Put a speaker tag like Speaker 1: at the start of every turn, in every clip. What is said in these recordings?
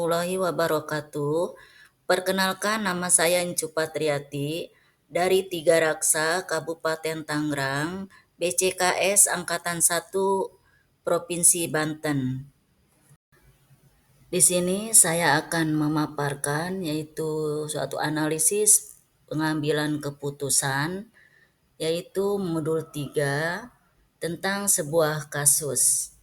Speaker 1: Warahmatullahi wabarakatuh. Perkenalkan, nama saya Incu Patriati dari Tiga Raksa, Kabupaten Tangerang, BCKS Angkatan 1, Provinsi Banten. Di sini saya akan memaparkan yaitu suatu analisis pengambilan keputusan, yaitu modul 3 tentang sebuah kasus.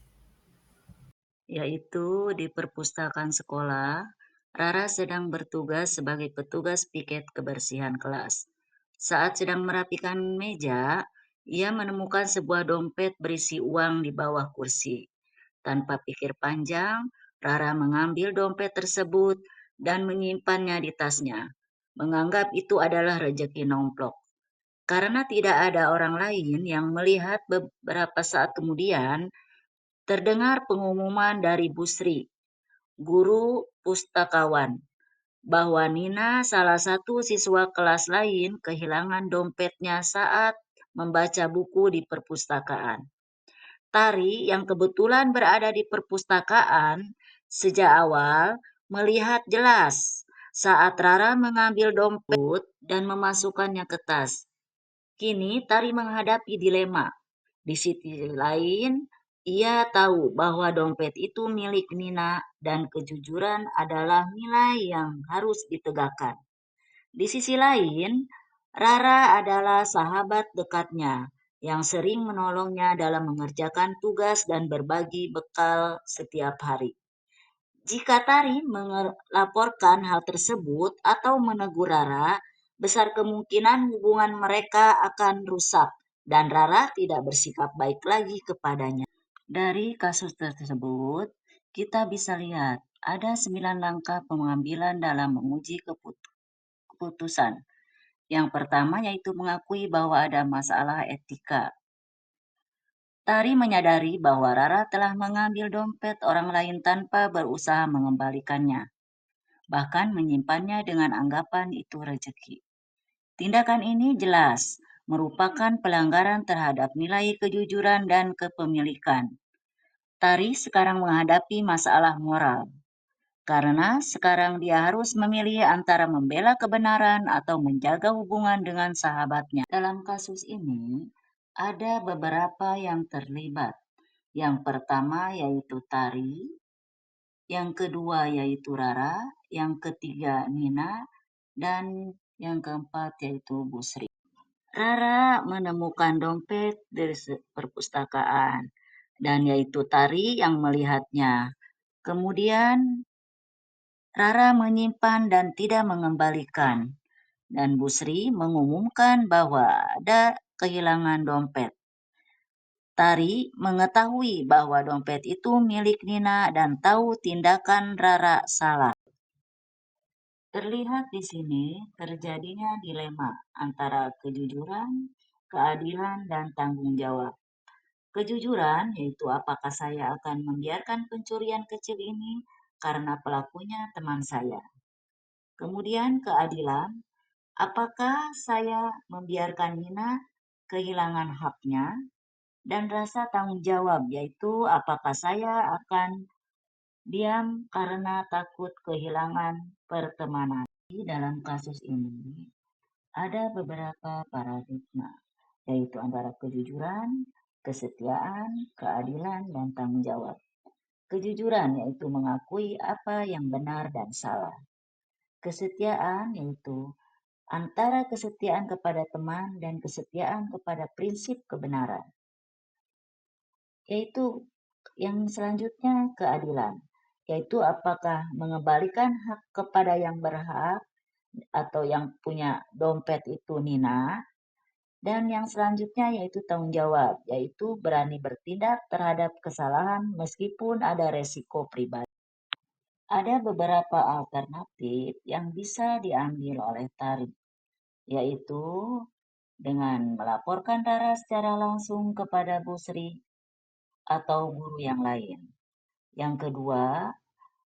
Speaker 1: Yaitu di perpustakaan sekolah, Rara sedang bertugas sebagai petugas piket kebersihan kelas. Saat sedang merapikan meja, ia menemukan sebuah dompet berisi uang di bawah kursi. Tanpa pikir panjang, Rara mengambil dompet tersebut dan menyimpannya di tasnya, menganggap itu adalah rejeki nomplok. Karena tidak ada orang lain yang melihat, beberapa saat kemudian terdengar pengumuman dari Bu Sri, guru pustakawan, bahwa Nina, salah satu siswa kelas lain, kehilangan dompetnya saat membaca buku di perpustakaan. Tari, yang kebetulan berada di perpustakaan sejak awal, melihat jelas saat Rara mengambil dompet dan memasukkannya ke tas. Kini Tari menghadapi dilema. Di sisi lain, ia tahu bahwa dompet itu milik Nina dan kejujuran adalah nilai yang harus ditegakkan. Di sisi lain, Rara adalah sahabat dekatnya yang sering menolongnya dalam mengerjakan tugas dan berbagi bekal setiap hari. Jika Tari melaporkan hal tersebut atau menegur Rara, besar kemungkinan hubungan mereka akan rusak dan Rara tidak bersikap baik lagi kepadanya. Dari kasus tersebut, kita bisa lihat ada 9 langkah pengambilan dalam menguji keputusan. Yang pertama yaitu mengakui bahwa ada masalah etika. Tari menyadari bahwa Rara telah mengambil dompet orang lain tanpa berusaha mengembalikannya, bahkan menyimpannya dengan anggapan itu rezeki. Tindakan ini jelas merupakan pelanggaran terhadap nilai kejujuran dan kepemilikan. Tari sekarang menghadapi masalah moral, karena sekarang dia harus memilih antara membela kebenaran atau menjaga hubungan dengan sahabatnya. Dalam kasus ini, ada beberapa yang terlibat. Yang pertama yaitu Tari, yang kedua yaitu Rara, yang ketiga Nina, dan yang keempat yaitu Bu Sri. Rara menemukan dompet dari perpustakaan, dan yaitu Tari yang melihatnya. Kemudian Rara menyimpan dan tidak mengembalikan, dan Bu Sri mengumumkan bahwa ada kehilangan dompet. Tari mengetahui bahwa dompet itu milik Nina dan tahu tindakan Rara salah. Terlihat di sini terjadinya dilema antara kejujuran, keadilan, dan tanggung jawab. Kejujuran yaitu apakah saya akan membiarkan pencurian kecil ini karena pelakunya teman saya. Kemudian keadilan, apakah saya membiarkan Nina kehilangan haknya, dan rasa tanggung jawab yaitu apakah saya akan diam karena takut kehilangan pertemanan. Di dalam kasus ini ada beberapa paradigma, yaitu antara kejujuran, kesetiaan, keadilan, dan tanggung jawab. Kejujuran yaitu mengakui apa yang benar dan salah. Kesetiaan yaitu antara kesetiaan kepada teman dan kesetiaan kepada prinsip kebenaran. Yaitu yang selanjutnya keadilan, yaitu apakah mengembalikan hak kepada yang berhak atau yang punya dompet itu Nina. Dan yang selanjutnya yaitu tanggung jawab, yaitu berani bertindak terhadap kesalahan meskipun ada resiko pribadi. Ada beberapa alternatif yang bisa diambil oleh Tari, yaitu dengan melaporkan Rara secara langsung kepada Bu Sri atau guru yang lain. Yang kedua,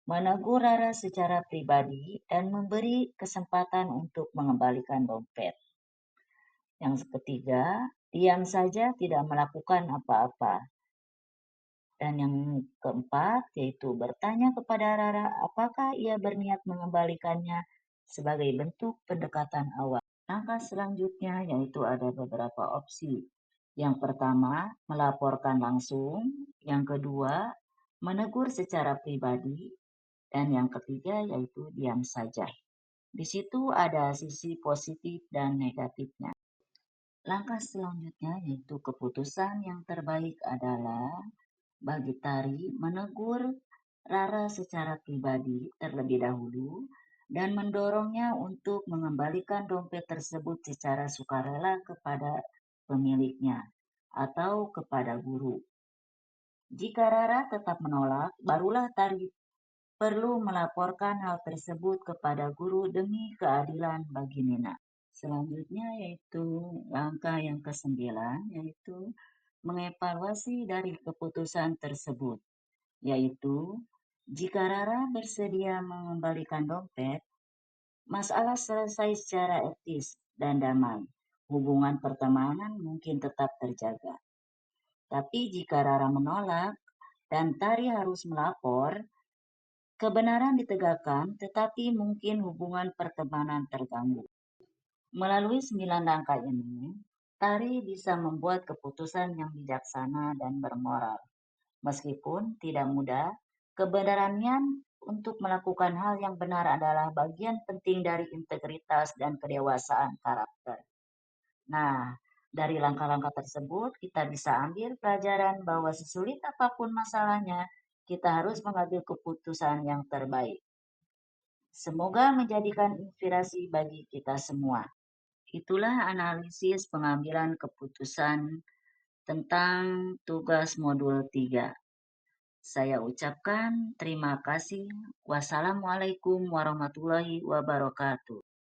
Speaker 1: menegur Rara secara pribadi dan memberi kesempatan untuk mengembalikan dompet. Yang ketiga, diam saja tidak melakukan apa-apa. Dan yang keempat yaitu bertanya kepada Rara apakah ia berniat mengembalikannya sebagai bentuk pendekatan awal. Langkah selanjutnya yaitu ada beberapa opsi. Yang pertama, melaporkan langsung. Yang kedua, menegur secara pribadi. Dan yang ketiga yaitu diam saja. Di situ ada sisi positif dan negatifnya. Langkah selanjutnya yaitu keputusan yang terbaik adalah bagi Tari menegur Rara secara pribadi terlebih dahulu dan mendorongnya untuk mengembalikan dompet tersebut secara sukarela kepada pemiliknya atau kepada guru. Jika Rara tetap menolak, barulah Tari perlu melaporkan hal tersebut kepada guru demi keadilan bagi Nina. Selanjutnya yaitu langkah yang kesembilan, yaitu mengevaluasi dari keputusan tersebut, yaitu jika Rara bersedia mengembalikan dompet, masalah selesai secara etis dan damai. Hubungan pertemanan mungkin tetap terjaga. Tapi jika Rara menolak dan Tari harus melapor, kebenaran ditegakkan, tetapi mungkin hubungan pertemanan terganggu. Melalui 9 langkah ini, Tari bisa membuat keputusan yang bijaksana dan bermoral. Meskipun tidak mudah, kebenarannya untuk melakukan hal yang benar adalah bagian penting dari integritas dan kedewasaan karakter. Nah, dari langkah-langkah tersebut, kita bisa ambil pelajaran bahwa sesulit apapun masalahnya, kita harus mengambil keputusan yang terbaik. Semoga menjadikan inspirasi bagi kita semua. Itulah analisis pengambilan keputusan tentang tugas modul 3. Saya ucapkan terima kasih. Wassalamualaikum warahmatullahi wabarakatuh.